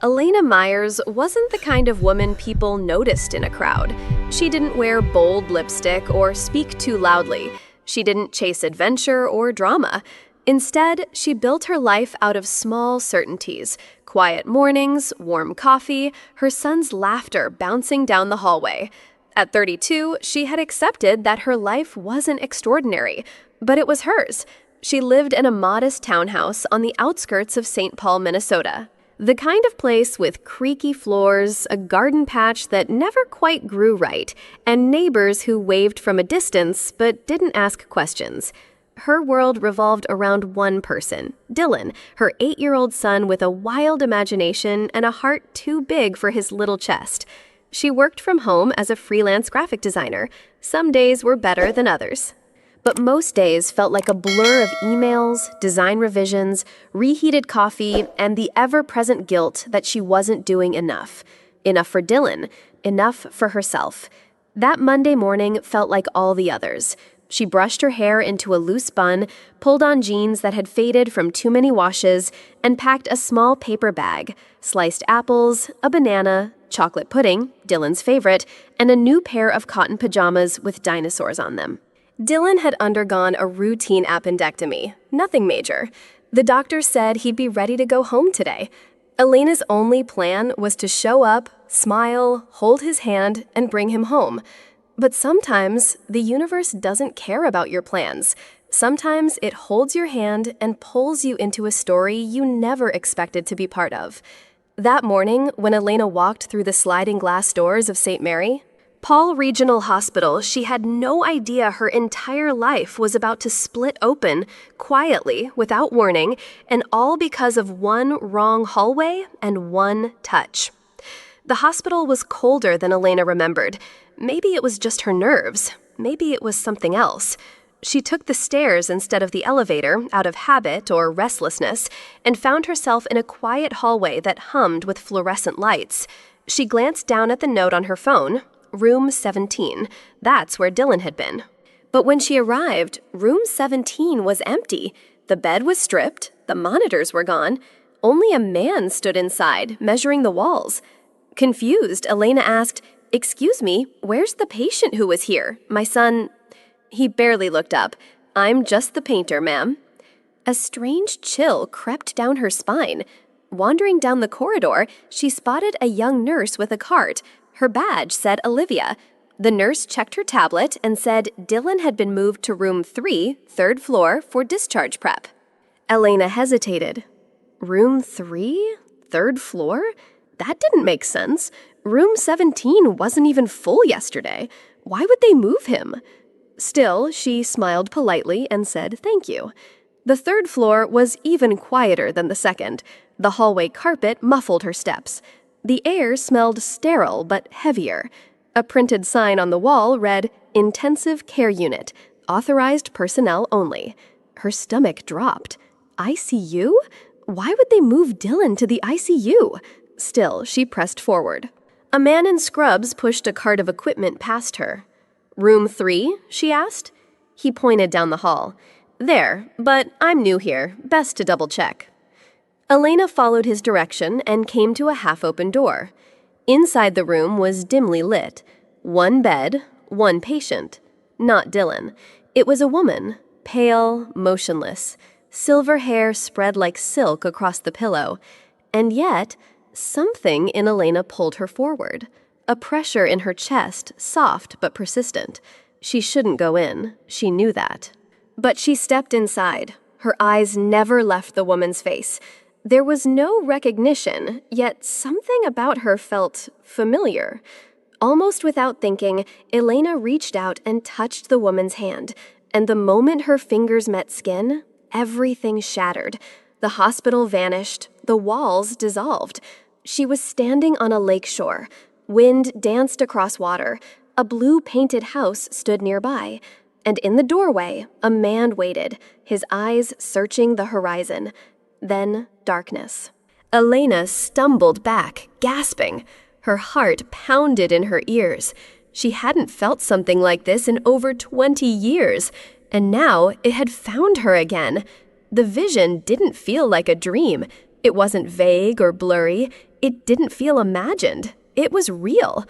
Elena Myers wasn't the kind of woman people noticed in a crowd. She didn't wear bold lipstick or speak too loudly. She didn't chase adventure or drama. Instead, she built her life out of small certainties: quiet mornings, warm coffee, her son's laughter bouncing down the hallway. At 32, she had accepted that her life wasn't extraordinary, but it was hers. She lived in a modest townhouse on the outskirts of St. Paul, Minnesota. The kind of place with creaky floors, a garden patch that never quite grew right, and neighbors who waved from a distance but didn't ask questions. Her world revolved around one person, Dylan, her 8-year-old son with a wild imagination and a heart too big for his little chest. She worked from home as a freelance graphic designer. Some days were better than others. But most days felt like a blur of emails, design revisions, reheated coffee, and the ever-present guilt that she wasn't doing enough. Enough for Dylan, enough for herself. That Monday morning felt like all the others. She brushed her hair into a loose bun, pulled on jeans that had faded from too many washes, and packed a small paper bag: sliced apples, a banana, chocolate pudding, Dylan's favorite, and a new pair of cotton pajamas with dinosaurs on them. Dylan had undergone a routine appendectomy, nothing major. The doctor said he'd be ready to go home today. Elena's only plan was to show up, smile, hold his hand, and bring him home. But sometimes the universe doesn't care about your plans. Sometimes it holds your hand and pulls you into a story you never expected to be part of. That morning, when Elena walked through the sliding glass doors of St. Mary, Paul Regional Hospital, she had no idea her entire life was about to split open, quietly, without warning, and all because of one wrong hallway and one touch. The hospital was colder than Elena remembered. Maybe it was just her nerves. Maybe it was something else. She took the stairs instead of the elevator, out of habit or restlessness, and found herself in a quiet hallway that hummed with fluorescent lights. She glanced down at the note on her phone. Room 17. That's where Dylan had been. But when she arrived, room 17 was empty. The bed was stripped. The monitors were gone. Only a man stood inside, measuring the walls. Confused, Elena asked, "Excuse me, where's the patient who was here? My son—" He barely looked up. "I'm just the painter, ma'am." A strange chill crept down her spine. Wandering down the corridor, she spotted a young nurse with a cart. Her badge said Olivia. The nurse checked her tablet and said Dylan had been moved to room 3, 3rd floor, for discharge prep. Elena hesitated. Room 3? 3rd floor? That didn't make sense. Room 17 wasn't even full yesterday. Why would they move him? Still, she smiled politely and said thank you. The 3rd floor was even quieter than the 2nd. The hallway carpet muffled her steps. The air smelled sterile but heavier. A printed sign on the wall read, "Intensive Care Unit, authorized personnel only." Her stomach dropped. ICU? Why would they move Dylan to the ICU? Still, she pressed forward. A man in scrubs pushed a cart of equipment past her. "Room 3?" she asked. He pointed down the hall. "There, but I'm new here. Best to double check." Elena followed his direction and came to a half-open door. Inside the room was dimly lit. One bed, one patient. Not Dylan. It was a woman, pale, motionless. Silver hair spread like silk across the pillow. And yet, something in Elena pulled her forward. A pressure in her chest, soft but persistent. She shouldn't go in. She knew that. But she stepped inside. Her eyes never left the woman's face. There was no recognition, yet something about her felt familiar. Almost without thinking, Elena reached out and touched the woman's hand, and the moment her fingers met skin, everything shattered. The hospital vanished, the walls dissolved. She was standing on a lake shore. Wind danced across water. A blue-painted house stood nearby, and in the doorway, a man waited, his eyes searching the horizon. Then darkness. Elena stumbled back, gasping. Her heart pounded in her ears. She hadn't felt something like this in over 20 years, and now it had found her again. The vision didn't feel like a dream. It wasn't vague or blurry. It didn't feel imagined. It was real.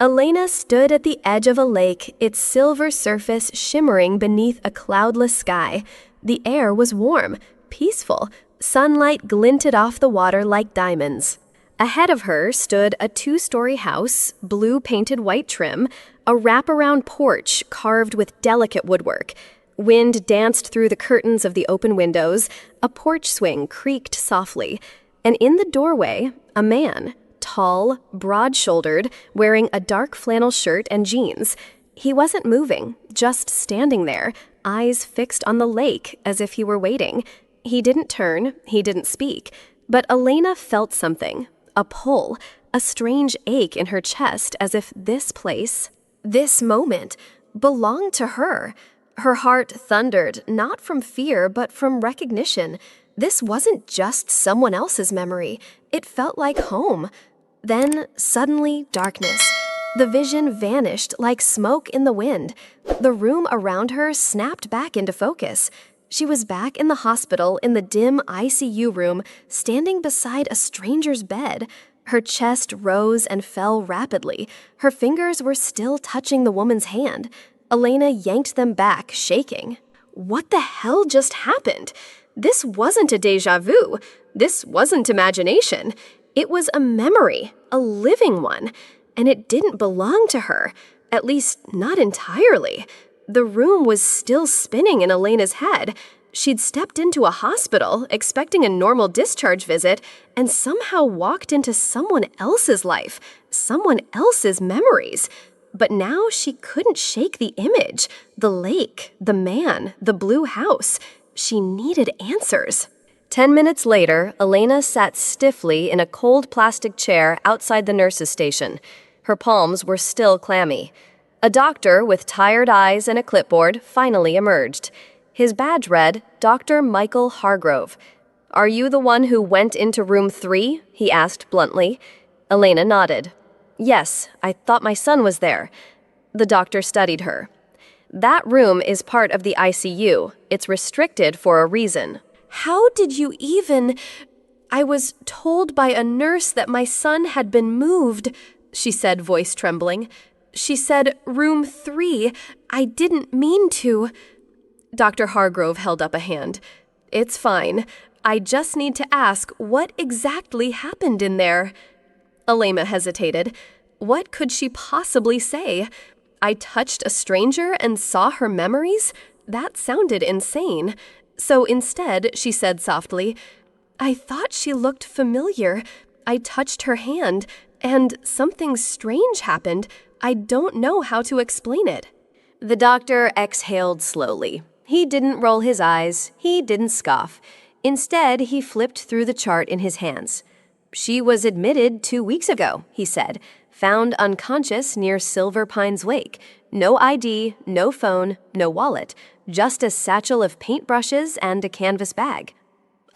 Elena stood at the edge of a lake, its silver surface shimmering beneath a cloudless sky. The air was warm, peaceful. Sunlight glinted off the water like diamonds. Ahead of her stood a 2-story house, blue-painted white trim, a wraparound porch carved with delicate woodwork. Wind danced through the curtains of the open windows. A porch swing creaked softly. And in the doorway, a man, tall, broad-shouldered, wearing a dark flannel shirt and jeans. He wasn't moving, just standing there, eyes fixed on the lake as if he were waiting. He didn't turn, he didn't speak, but Elena felt something, a pull, a strange ache in her chest as if this place, this moment, belonged to her. Her heart thundered, not from fear, but from recognition. This wasn't just someone else's memory. It felt like home. Then, suddenly, darkness. The vision vanished like smoke in the wind. The room around her snapped back into focus. She was back in the hospital in the dim ICU room, standing beside a stranger's bed. Her chest rose and fell rapidly. Her fingers were still touching the woman's hand. Elena yanked them back, shaking. What the hell just happened? This wasn't a déjà vu. This wasn't imagination. It was a memory, a living one, and it didn't belong to her, at least not entirely. The room was still spinning in Elena's head. She'd stepped into a hospital, expecting a normal discharge visit, and somehow walked into someone else's life, someone else's memories. But now she couldn't shake the image, the lake, the man, the blue house. She needed answers. 10 minutes later, Elena sat stiffly in a cold plastic chair outside the nurse's station. Her palms were still clammy. A doctor with tired eyes and a clipboard finally emerged. His badge read, Dr. Michael Hargrove. "Are you the one who went into room 3? He asked bluntly. Elena nodded. "Yes, I thought my son was there." The doctor studied her. "That room is part of the ICU. It's restricted for a reason." "How did you even—" "I was told by a nurse that my son had been moved," she said, voice trembling. "She said room 3. I didn't mean to." Dr. Hargrove held up a hand. "It's fine. I just need to ask what exactly happened in there." Elena hesitated. What could she possibly say? I touched a stranger and saw her memories? That sounded insane. So instead, she said softly, "I thought she looked familiar. I touched her hand, and something strange happened. I don't know how to explain it." The doctor exhaled slowly. He didn't roll his eyes. He didn't scoff. Instead, he flipped through the chart in his hands. "She was admitted 2 weeks ago," he said, "found unconscious near Silver Pines Lake. No ID, no phone, no wallet, just a satchel of paintbrushes and a canvas bag."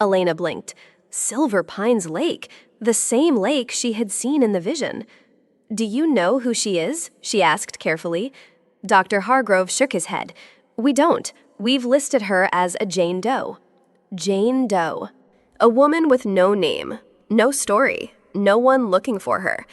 Elena blinked. Silver Pines Lake, the same lake she had seen in the vision. "Do you know who she is?" she asked carefully. Dr. Hargrove shook his head. "We don't. We've listed her as a Jane Doe." Jane Doe. A woman with no name, no story, no one looking for her.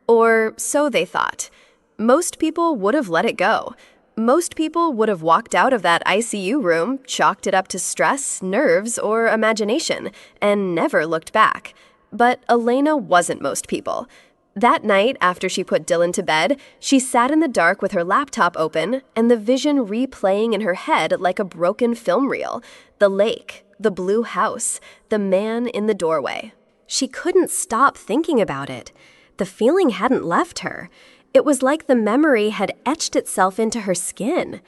Or so they thought. Most people would have let it go. Most people would have walked out of that ICU room, chalked it up to stress, nerves, or imagination, and never looked back. But Elena wasn't most people. That night, after she put Dylan to bed, she sat in the dark with her laptop open and the vision replaying in her head like a broken film reel. The lake, the blue house, the man in the doorway. She couldn't stop thinking about it. The feeling hadn't left her. It was like the memory had etched itself into her skin.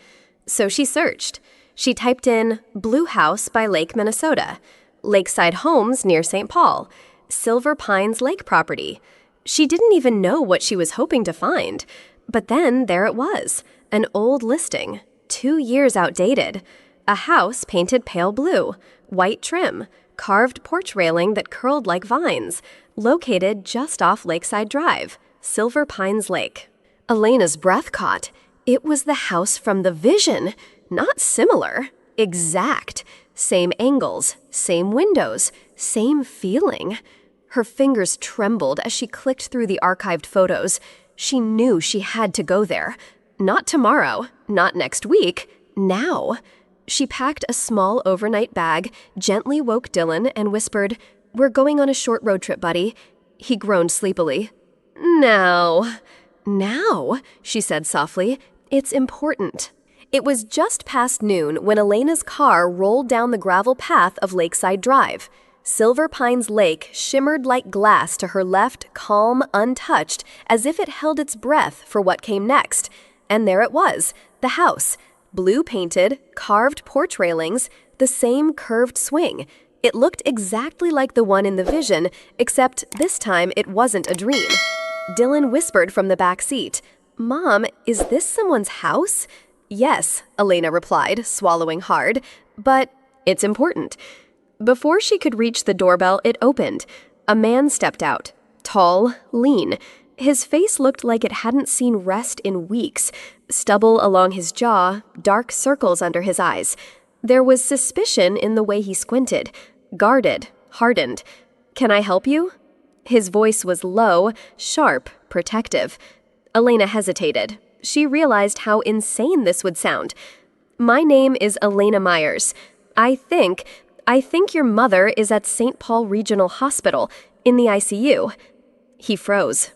So she searched. She typed in Blue House by Lake, Minnesota, Lakeside Homes near St. Paul, Silver Pines Lake property. She didn't even know what she was hoping to find. But then there it was, an old listing, 2 years outdated. A house painted pale blue, white trim, carved porch railing that curled like vines, located just off Lakeside Drive, Silver Pines Lake. Elena's breath caught. It was the house from the vision. Not similar, exact. Same angles, same windows, same feeling. Her fingers trembled as she clicked through the archived photos. She knew she had to go there. Not tomorrow, not next week, now. She packed a small overnight bag, gently woke Dylan, and whispered, "We're going on a short road trip, buddy." He groaned sleepily. "Now." "Now," she said softly. "It's important." It was just past noon when Elena's car rolled down the gravel path of Lakeside Drive. Silver Pines Lake shimmered like glass to her left, calm, untouched, as if it held its breath for what came next. And there it was, the house. Blue-painted, carved porch railings, the same curved swing. It looked exactly like the one in the vision, except this time it wasn't a dream. Dylan whispered from the back seat, "Mom, is this someone's house?" "Yes," Elena replied, swallowing hard, "but it's important." Before she could reach the doorbell, it opened. A man stepped out, tall, lean. His face looked like it hadn't seen rest in weeks. Stubble along his jaw, dark circles under his eyes. There was suspicion in the way he squinted, guarded, hardened. "Can I help you?" His voice was low, sharp, protective. Elena hesitated. She realized how insane this would sound. "My name is Elena Myers. I think your mother is at St. Paul Regional Hospital, in the ICU." He froze.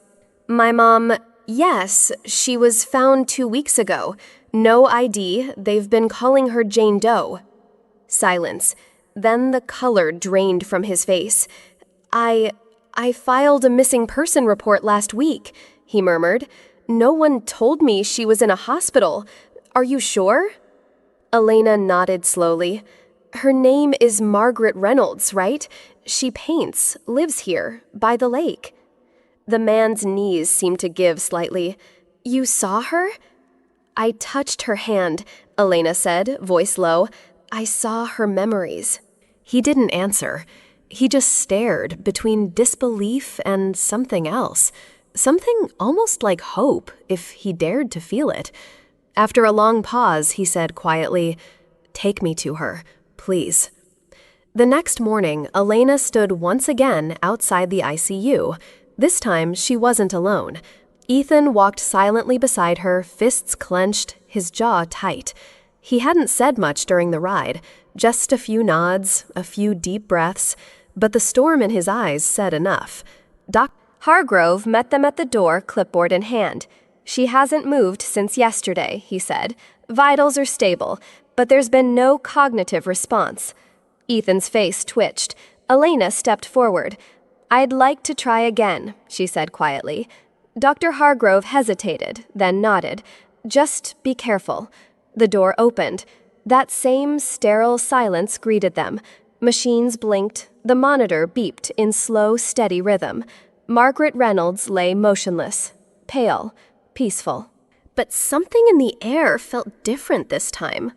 "My mom, yes, she was found 2 weeks ago. No ID, they've been calling her Jane Doe." Silence. Then the color drained from his face. I filed a missing person report last week," he murmured. "No one told me she was in a hospital. Are you sure?" Elena nodded slowly. "Her name is Margaret Reynolds, right? She paints, lives here, by the lake." The man's knees seemed to give slightly. "You saw her?" "I touched her hand," Elena said, voice low. "I saw her memories." He didn't answer. He just stared between disbelief and something else. Something almost like hope, if he dared to feel it. After a long pause, he said quietly, "Take me to her, please." The next morning, Elena stood once again outside the ICU. This time, she wasn't alone. Ethan walked silently beside her, fists clenched, his jaw tight. He hadn't said much during the ride, just a few nods, a few deep breaths, but the storm in his eyes said enough. Dr. Hargrove met them at the door, clipboard in hand. "She hasn't moved since yesterday," he said. "Vitals are stable, but there's been no cognitive response." Ethan's face twitched. Elena stepped forward. "I'd like to try again," she said quietly. Dr. Hargrove hesitated, then nodded. "Just be careful." The door opened. That same sterile silence greeted them. Machines blinked. The monitor beeped in slow, steady rhythm. Margaret Reynolds lay motionless, pale, peaceful. But something in the air felt different this time.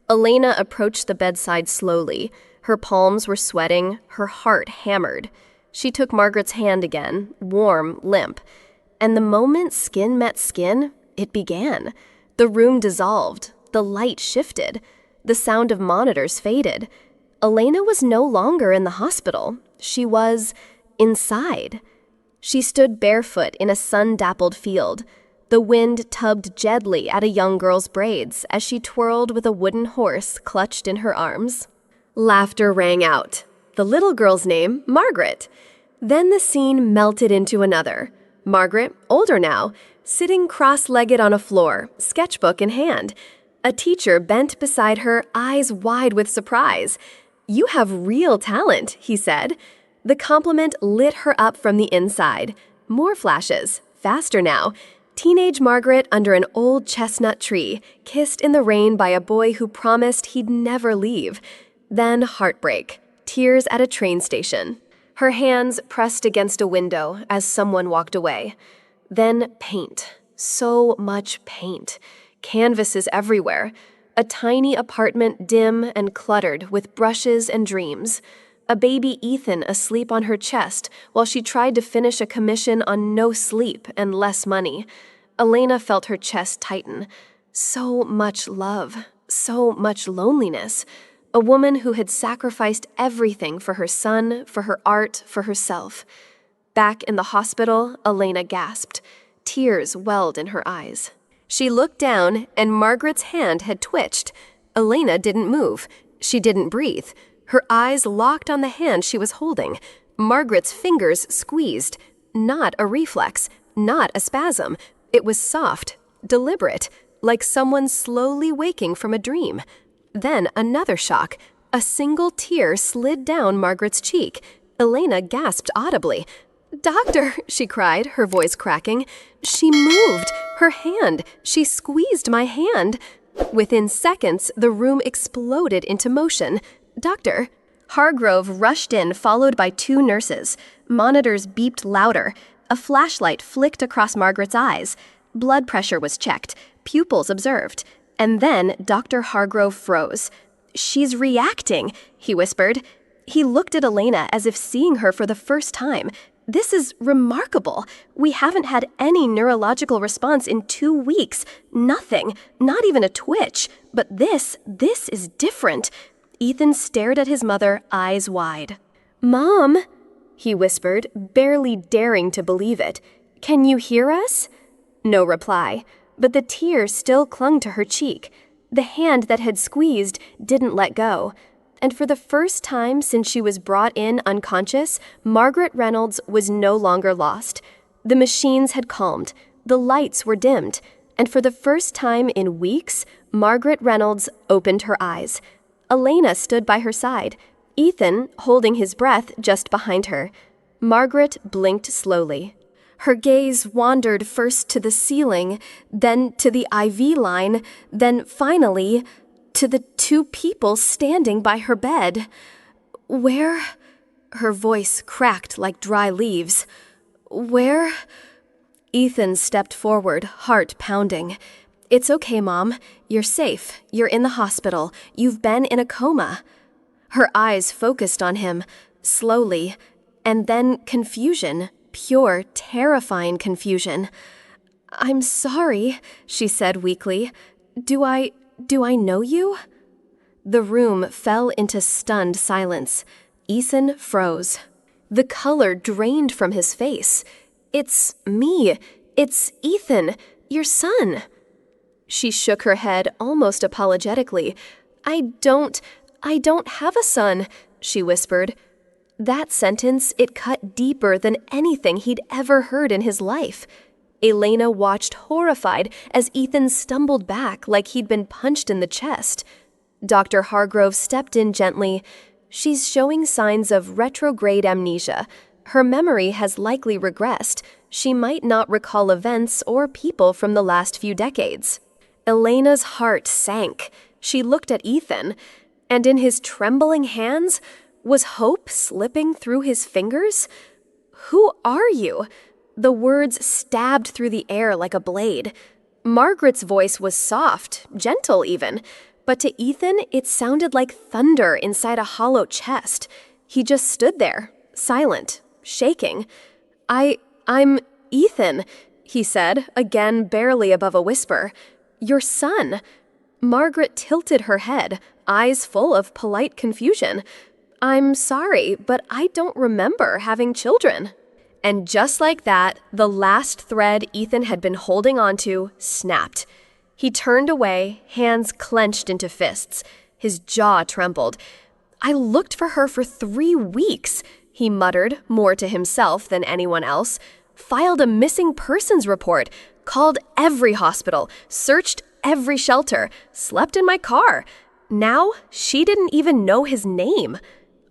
Elena approached the bedside slowly. Her palms were sweating, her heart hammered. She took Margaret's hand again, warm, limp. And the moment skin met skin, it began. The room dissolved. The light shifted. The sound of monitors faded. Elena was no longer in the hospital. She was inside. She stood barefoot in a sun-dappled field. The wind tugged gently at a young girl's braids as she twirled with a wooden horse clutched in her arms. Laughter rang out. The little girl's name, Margaret. Then the scene melted into another. Margaret, older now, sitting cross-legged on a floor, sketchbook in hand. A teacher bent beside her, eyes wide with surprise. "You have real talent," he said. The compliment lit her up from the inside. More flashes, faster now. Teenage Margaret under an old chestnut tree, kissed in the rain by a boy who promised he'd never leave. Then heartbreak, tears at a train station. Her hands pressed against a window as someone walked away. Then paint, so much paint. Canvases everywhere. A tiny apartment dim and cluttered with brushes and dreams. A baby Ethan asleep on her chest while she tried to finish a commission on no sleep and less money. Elena felt her chest tighten. So much love, so much loneliness. A woman who had sacrificed everything for her son, for her art, for herself. Back in the hospital, Elena gasped. Tears welled in her eyes. She looked down, and Margaret's hand had twitched. Elena didn't move. She didn't breathe. Her eyes locked on the hand she was holding. Margaret's fingers squeezed. Not a reflex, not a spasm. It was soft, deliberate, like someone slowly waking from a dream. Then another shock. A single tear slid down Margaret's cheek. Elena gasped audibly. "Doctor," she cried, her voice cracking. "She moved. Her hand. She squeezed my hand." Within seconds, the room exploded into motion. "Doctor." Hargrove rushed in, followed by 2 nurses. Monitors beeped louder. A flashlight flicked across Margaret's eyes. Blood pressure was checked, pupils observed. And then Dr. Hargrove froze. "She's reacting," he whispered. He looked at Elena as if seeing her for the first time. "This is remarkable. We haven't had any neurological response in 2 weeks. Nothing, not even a twitch. But this is different." Ethan stared at his mother, eyes wide. "Mom," he whispered, barely daring to believe it. "Can you hear us?" No reply, but the tear still clung to her cheek. The hand that had squeezed didn't let go. And for the first time since she was brought in unconscious, Margaret Reynolds was no longer lost. The machines had calmed. The lights were dimmed. And for the first time in weeks, Margaret Reynolds opened her eyes. Elena stood by her side, Ethan holding his breath just behind her. Margaret blinked slowly. Her gaze wandered first to the ceiling, then to the IV line, then finally to the 2 people standing by her bed. "Where?" Her voice cracked like dry leaves. "Where?" Ethan stepped forward, heart pounding. "It's okay, Mom. You're safe. You're in the hospital. You've been in a coma." Her eyes focused on him, slowly, and then confusion, pure, terrifying confusion. "I'm sorry," she said weakly. Do I know you?" The room fell into stunned silence. Ethan froze. The color drained from his face. "It's me. It's Ethan, your son." She shook her head almost apologetically. I don't have a son," she whispered. That sentence, it cut deeper than anything he'd ever heard in his life. Elena watched horrified as Ethan stumbled back like he'd been punched in the chest. Dr. Hargrove stepped in gently. "She's showing signs of retrograde amnesia. Her memory has likely regressed. She might not recall events or people from the last few decades." Elena's heart sank. She looked at Ethan, and in his trembling hands, was hope slipping through his fingers? "Who are you?" The words stabbed through the air like a blade. Margaret's voice was soft, gentle even, but to Ethan it sounded like thunder inside a hollow chest. He just stood there, silent, shaking. I'm Ethan," he said, again barely above a whisper. "Your son." Margaret tilted her head, eyes full of polite confusion. "I'm sorry, but I don't remember having children." And just like that, the last thread Ethan had been holding onto snapped. He turned away, hands clenched into fists. His jaw trembled. "I looked for her for 3 weeks," he muttered, more to himself than anyone else. "Filed a missing persons report, called every hospital, searched every shelter, slept in my car. Now, she didn't even know his name."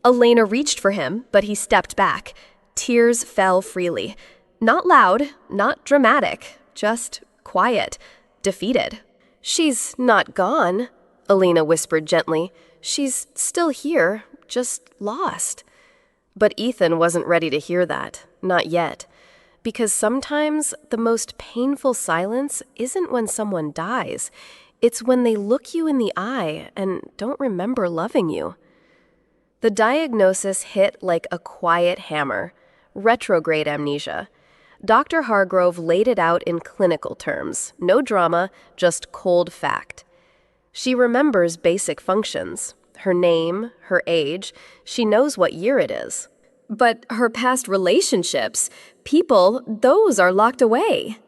Elena reached for him, but he stepped back. Tears fell freely. Not loud, not dramatic, just quiet, defeated. "She's not gone," Elena whispered gently. "She's still here, just lost." But Ethan wasn't ready to hear that, not yet. Because sometimes the most painful silence isn't when someone dies. It's when they look you in the eye and don't remember loving you. The diagnosis hit like a quiet hammer. Retrograde amnesia. Dr. Hargrove laid it out in clinical terms. No drama, just cold fact. She remembers basic functions. Her name, her age. She knows what year it is. But her past relationships, people, those are locked away.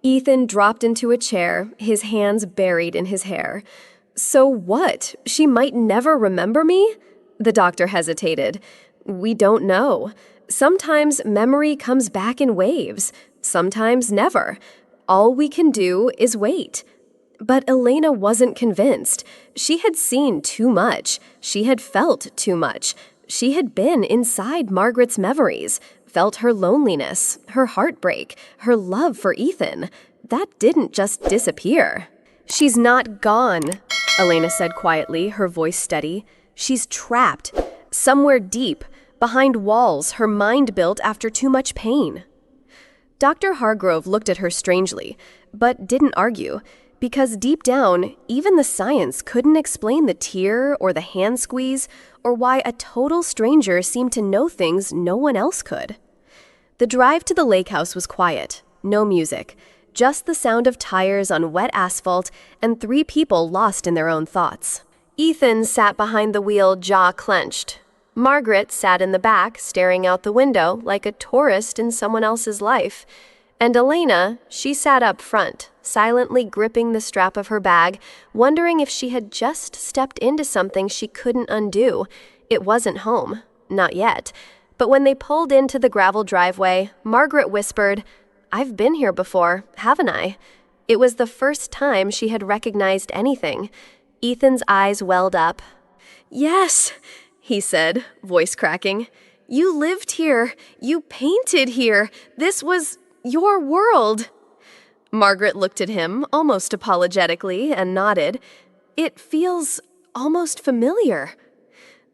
Ethan dropped into a chair, his hands buried in his hair. So what? She might never remember me? The doctor hesitated. We don't know. Sometimes memory comes back in waves, sometimes never. All we can do is wait. But Elena wasn't convinced. She had seen too much. She had felt too much. She had been inside Margaret's memories, felt her loneliness, her heartbreak, her love for Ethan. That didn't just disappear. She's not gone, Elena said quietly, her voice steady. She's trapped, somewhere deep, behind walls her mind built after too much pain. Dr. Hargrove looked at her strangely, but didn't argue, because deep down, even the science couldn't explain the tear or the hand squeeze or why a total stranger seemed to know things no one else could. The drive to the lake house was quiet, no music, just the sound of tires on wet asphalt and 3 people lost in their own thoughts. Ethan sat behind the wheel, jaw clenched. Margaret sat in the back, staring out the window like a tourist in someone else's life. And Elena, she sat up front, silently gripping the strap of her bag, wondering if she had just stepped into something she couldn't undo. It wasn't home. Not yet. But when they pulled into the gravel driveway, Margaret whispered, "I've been here before, haven't I?" It was the first time she had recognized anything. Ethan's eyes welled up. "Yes," he said, voice cracking. "You lived here. You painted here. This was your world." Margaret looked at him, almost apologetically, and nodded. "It feels almost familiar."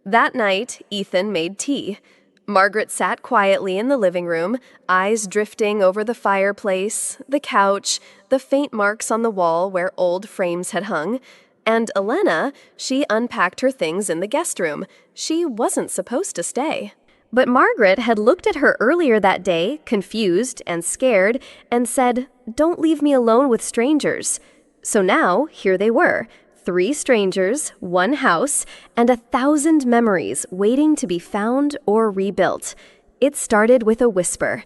That night, Ethan made tea. Margaret sat quietly in the living room, eyes drifting over the fireplace, the couch, the faint marks on the wall where old frames had hung. And Elena, she unpacked her things in the guest room. She wasn't supposed to stay. But Margaret had looked at her earlier that day, confused and scared, and said, "Don't leave me alone with strangers." So now, here they were, 3 strangers, 1 house, and 1,000 memories waiting to be found or rebuilt. It started with a whisper.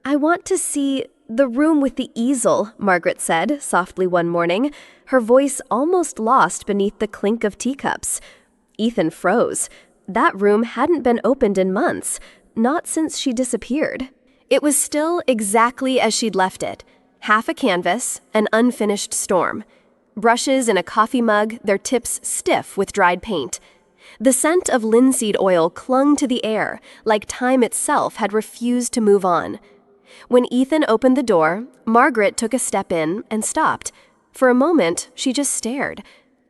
"I want to see the room with the easel," Margaret said softly one morning, her voice almost lost beneath the clink of teacups. Ethan froze. That room hadn't been opened in months, not since she disappeared. It was still exactly as she'd left it. Half a canvas, an unfinished storm. Brushes in a coffee mug, their tips stiff with dried paint. The scent of linseed oil clung to the air, like time itself had refused to move on. When Ethan opened the door, Margaret took a step in and stopped. For a moment, she just stared.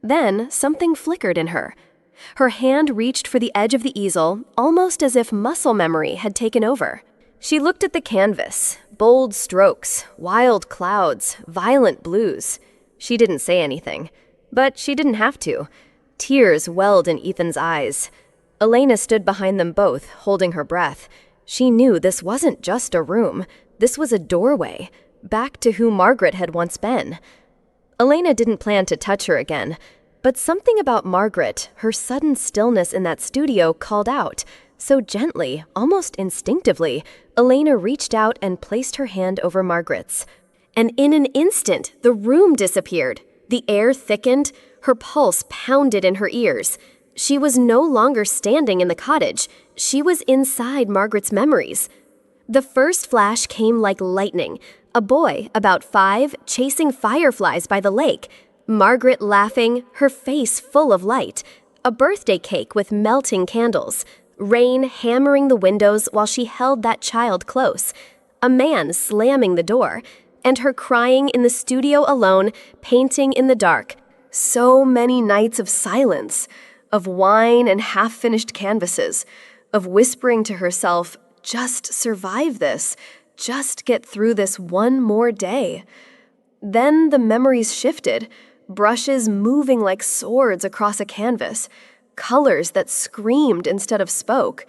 Then something flickered in her. Her hand reached for the edge of the easel, almost as if muscle memory had taken over. She looked at the canvas, bold strokes, wild clouds, violent blues. She didn't say anything, but she didn't have to. Tears welled in Ethan's eyes. Elena stood behind them both, holding her breath. She knew this wasn't just a room. This was a doorway, back to who Margaret had once been. Elena didn't plan to touch her again, but something about Margaret, her sudden stillness in that studio, called out. So gently, almost instinctively, Elena reached out and placed her hand over Margaret's. And in an instant, the room disappeared. The air thickened, her pulse pounded in her ears. She was no longer standing in the cottage. She was inside Margaret's memories. The first flash came like lightning. A boy, about 5, chasing fireflies by the lake. Margaret laughing, her face full of light. A birthday cake with melting candles. Rain hammering the windows while she held that child close. A man slamming the door. And her crying in the studio alone, painting in the dark. So many nights of silence, of wine and half-finished canvases, of whispering to herself, just survive this, just get through this one more day. Then the memories shifted, brushes moving like swords across a canvas, colors that screamed instead of spoke,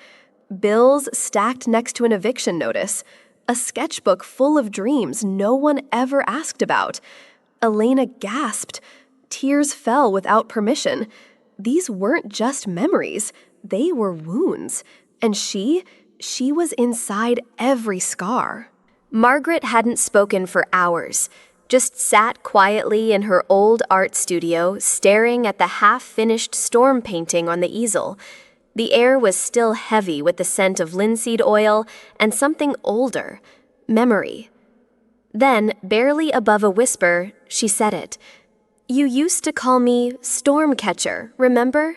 bills stacked next to an eviction notice, a sketchbook full of dreams no one ever asked about. Elena gasped. Tears fell without permission. These weren't just memories. They were wounds. And she She was inside every scar. Margaret hadn't spoken for hours, just sat quietly in her old art studio, staring at the half-finished storm painting on the easel. The air was still heavy with the scent of linseed oil and something older, memory. Then, barely above a whisper, she said it. "You used to call me Stormcatcher, remember?"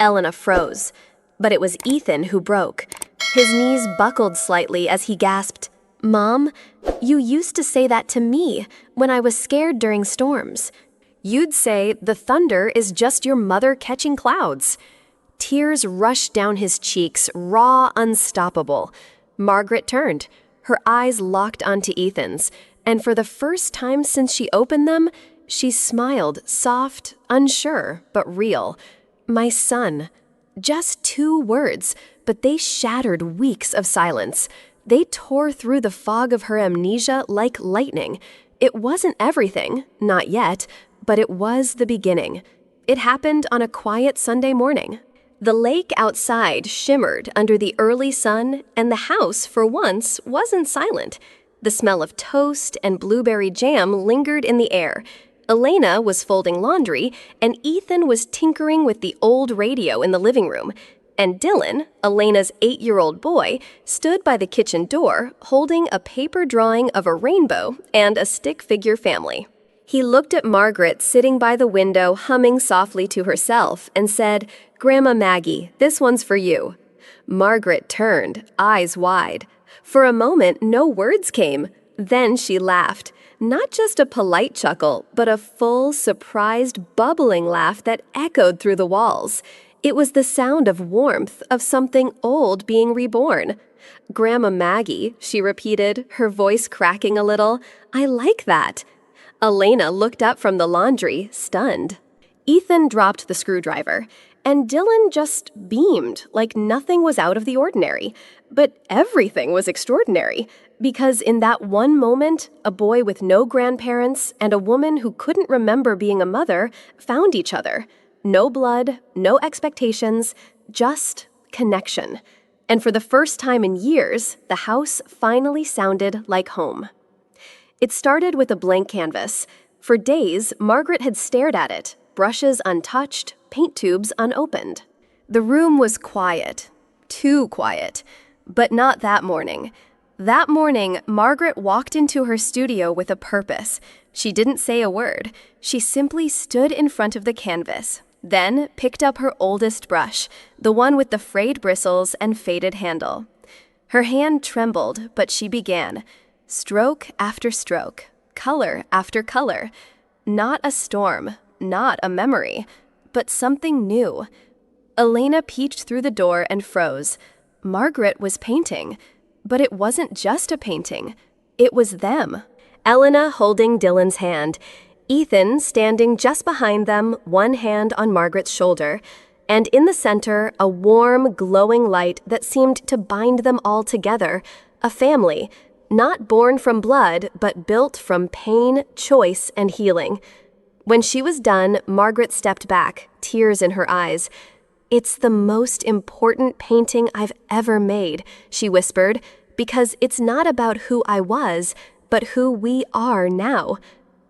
Elena froze, but it was Ethan who broke. His knees buckled slightly as he gasped, "Mom, you used to say that to me when I was scared during storms. You'd say the thunder is just your mother catching clouds." Tears rushed down his cheeks, raw, unstoppable. Margaret turned. Her eyes locked onto Ethan's, and for the first time since she opened them, she smiled, soft, unsure, but real. "My son." Just 2 words, but they shattered weeks of silence. They tore through the fog of her amnesia like lightning. It wasn't everything, not yet, but it was the beginning. It happened on a quiet Sunday morning. The lake outside shimmered under the early sun, and the house, for once, wasn't silent. The smell of toast and blueberry jam lingered in the air. Elena was folding laundry, and Ethan was tinkering with the old radio in the living room. And Dylan, Elena's 8-year-old boy, stood by the kitchen door, holding a paper drawing of a rainbow and a stick figure family. He looked at Margaret sitting by the window, humming softly to herself, and said, "Grandma Maggie, this one's for you." Margaret turned, eyes wide. For a moment, no words came. Then she laughed. Not just a polite chuckle, but a full, surprised, bubbling laugh that echoed through the walls. It was the sound of warmth, of something old being reborn. "Grandma Maggie," she repeated, her voice cracking a little. "I like that." Elena looked up from the laundry, stunned. Ethan dropped the screwdriver, and Dylan just beamed like nothing was out of the ordinary. But everything was extraordinary, because in that one moment, a boy with no grandparents and a woman who couldn't remember being a mother found each other. No blood, no expectations, just connection. And for the first time in years, the house finally sounded like home. It started with a blank canvas. For days, Margaret had stared at it, brushes untouched, paint tubes unopened. The room was quiet, too quiet, but not that morning. That morning, Margaret walked into her studio with a purpose. She didn't say a word. She simply stood in front of the canvas, then picked up her oldest brush, the one with the frayed bristles and faded handle. Her hand trembled, but she began. Stroke after stroke, color after color. Not a storm, not a memory, but something new. Elena peeked through the door and froze. Margaret was painting, but it wasn't just a painting. It was them. Elena holding Dylan's hand, Ethan standing just behind them, one hand on Margaret's shoulder, and in the center, a warm, glowing light that seemed to bind them all together, a family, not born from blood, but built from pain, choice, and healing. When she was done, Margaret stepped back, tears in her eyes. "It's the most important painting I've ever made," she whispered, "because it's not about who I was, but who we are now."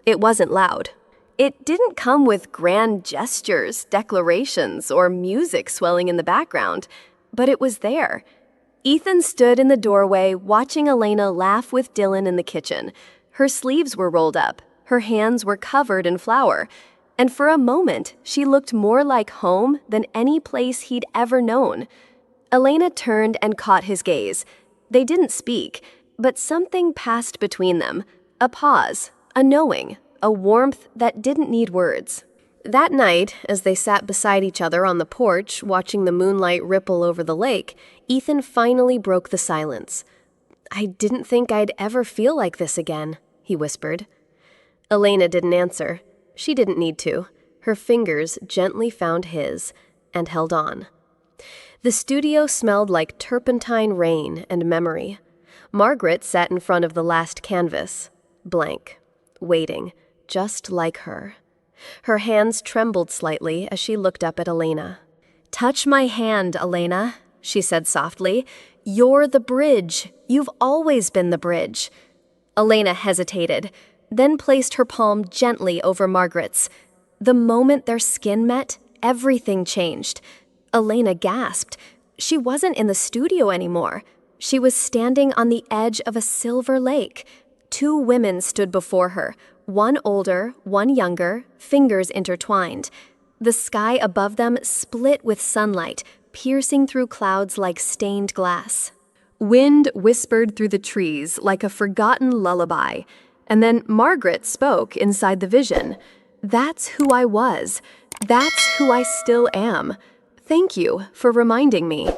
It wasn't loud. It didn't come with grand gestures, declarations, or music swelling in the background, but it was there. Ethan stood in the doorway, watching Elena laugh with Dylan in the kitchen. Her sleeves were rolled up, her hands were covered in flour, and for a moment, she looked more like home than any place he'd ever known. Elena turned and caught his gaze. They didn't speak, but something passed between them, a pause, a knowing, a warmth that didn't need words. That night, as they sat beside each other on the porch, watching the moonlight ripple over the lake, Ethan finally broke the silence. "I didn't think I'd ever feel like this again," he whispered. Elena didn't answer. She didn't need to. Her fingers gently found his and held on. The studio smelled like turpentine rain and memory. Margaret sat in front of the last canvas, blank, waiting, just like her. Her hands trembled slightly as she looked up at Elena. "Touch my hand, Elena," she said softly. "You're the bridge. You've always been the bridge." Elena hesitated, then placed her palm gently over Margaret's. The moment their skin met, everything changed. Elena gasped. She wasn't in the studio anymore. She was standing on the edge of a silver lake. Two women stood before her, one older, one younger, fingers intertwined. The sky above them split with sunlight, piercing through clouds like stained glass. Wind whispered through the trees like a forgotten lullaby, and then Margaret spoke inside the vision. "That's who I was. That's who I still am. Thank you for reminding me."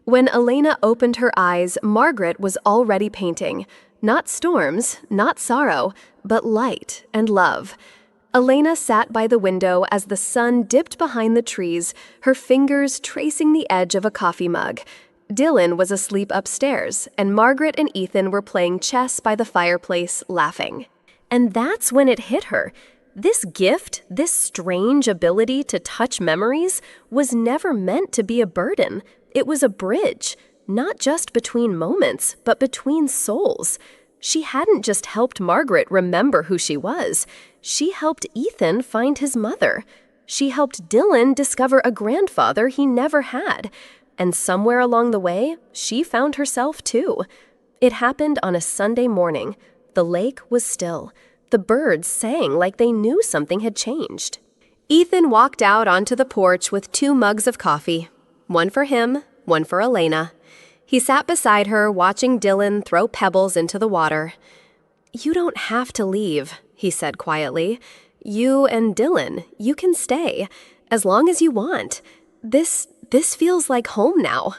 When Elena opened her eyes, Margaret was already painting. Not storms, not sorrow, but light and love. Elena sat by the window as the sun dipped behind the trees, her fingers tracing the edge of a coffee mug. Dylan was asleep upstairs, and Margaret and Ethan were playing chess by the fireplace, laughing. And that's when it hit her. This gift, this strange ability to touch memories, was never meant to be a burden. It was a bridge, not just between moments, but between souls. She hadn't just helped Margaret remember who she was. She helped Ethan find his mother. She helped Dylan discover a grandfather he never had. And somewhere along the way, she found herself too. It happened on a Sunday morning. The lake was still. The birds sang like they knew something had changed. Ethan walked out onto the porch with 2 mugs of coffee. One for him, one for Elena. He sat beside her, watching Dylan throw pebbles into the water. "You don't have to leave," he said quietly. "You and Dylan, you can stay, as long as you want. This feels like home now."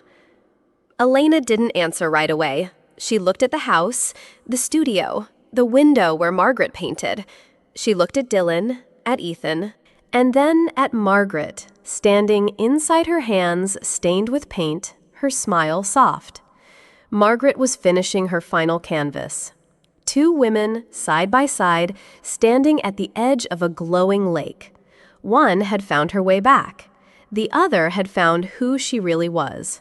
Elena didn't answer right away. She looked at the house, the studio, the window where Margaret painted. She looked at Dylan, at Ethan, and then at Margaret, standing inside her hands stained with paint, her smile soft. Margaret was finishing her final canvas. 2 women, side by side, standing at the edge of a glowing lake. One had found her way back. The other had found who she really was.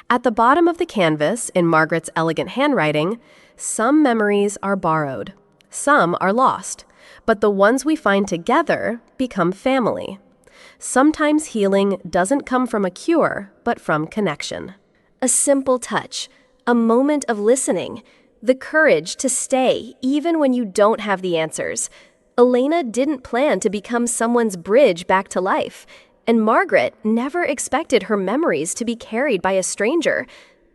At the bottom of the canvas, in Margaret's elegant handwriting, some memories are borrowed, some are lost, but the ones we find together become family. Sometimes healing doesn't come from a cure, but from connection. A simple touch, a moment of listening, the courage to stay even when you don't have the answers. Elena didn't plan to become someone's bridge back to life, and Margaret never expected her memories to be carried by a stranger.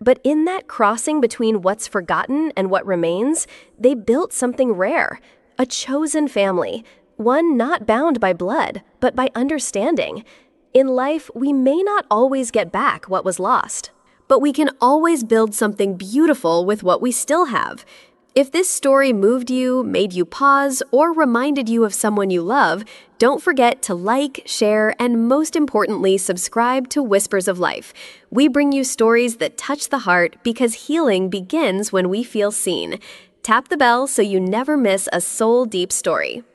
But in that crossing between what's forgotten and what remains, they built something rare, a chosen family, one not bound by blood, but by understanding. In life, we may not always get back what was lost, but we can always build something beautiful with what we still have. If this story moved you, made you pause, or reminded you of someone you love, don't forget to like, share, and most importantly, subscribe to Whispers of Life. We bring you stories that touch the heart because healing begins when we feel seen. Tap the bell so you never miss a soul-deep story.